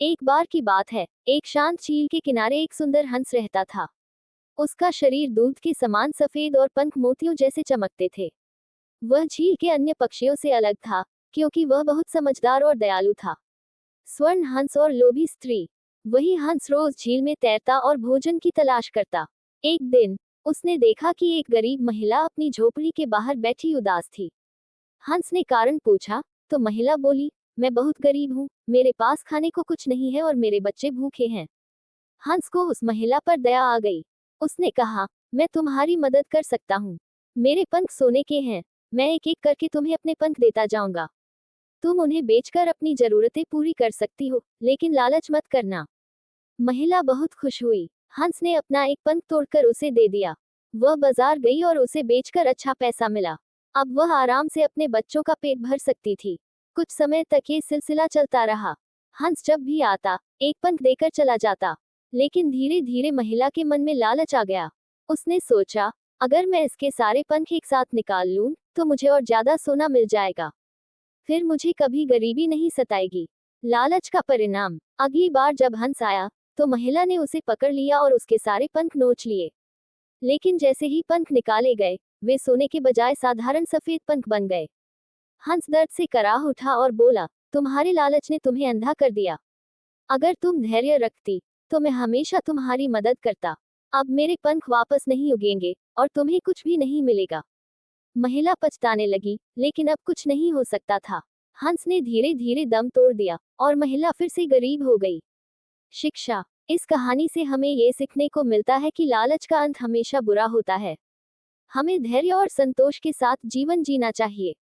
एक बार की बात है, एक शांत झील के किनारे एक सुंदर हंस रहता था। उसका शरीर दूध के समान सफेद और पंख मोतियों जैसे चमकते थे। वह झील के अन्य पक्षियों से अलग था, क्योंकि वह बहुत समझदार और दयालु था। स्वर्ण हंस और लोभी स्त्री। वही हंस रोज झील में तैरता और भोजन की तलाश करता। एक दिन उसने देखा कि एक गरीब महिला अपनी झोपड़ी के बाहर बैठी उदास थी। हंस ने कारण पूछा, तो महिला बोली, मैं बहुत गरीब हूँ, मेरे पास खाने को कुछ नहीं है और मेरे बच्चे भूखे हैं। हंस को उस महिला पर दया आ गई। उसने कहा, मैं तुम्हारी मदद कर सकता हूँ। मेरे पंख सोने के हैं, मैं एक एक करके तुम्हें अपने पंख देता जाऊंगा। तुम उन्हें बेचकर अपनी जरूरतें पूरी कर सकती हो, लेकिन लालच मत करना। महिला बहुत खुश हुई। हंस ने अपना एक पंख तोड़कर उसे दे दिया। वह बाजार गई और उसे बेचकर अच्छा पैसा मिला। अब वह आराम से अपने बच्चों का पेट भर सकती थी। कुछ समय तक ये सिलसिला चलता रहा। हंस जब भी आता, एक पंख देकर चला जाता। लेकिन धीरे धीरे महिला के मन में लालच आ गया। उसने सोचा, अगर मैं इसके सारे पंख एक साथ निकाल लूं, तो मुझे और ज्यादा सोना मिल जाएगा। फिर मुझे कभी गरीबी नहीं सताएगी। लालच का परिणाम, अगली बार जब हंस आया, तो महिला ने उसे पकड़ लिया और उसके सारे पंख नोच लिए। लेकिन जैसे ही पंख निकाले गए, वे सोने के बजाय साधारण सफेद पंख बन गए। हंस दर्द से कराह उठा और बोला, तुम्हारे लालच ने तुम्हें अंधा कर दिया। अगर तुम धैर्य रखती, तो मैं हमेशा तुम्हारी मदद करता। अब मेरे पंख वापस नहीं उगेंगे, और तुम्हें कुछ भी नहीं मिलेगा। महिला पछताने लगी, लेकिन अब कुछ नहीं हो सकता था। हंस ने धीरे धीरे दम तोड़ दिया, और महिला फिर से गरीब हो गई। शिक्षा। इस कहानी से हमें ये सीखने को मिलता है कि लालच का अंत हमेशा बुरा होता है। हमें धैर्य और संतोष के साथ जीवन जीना चाहिए।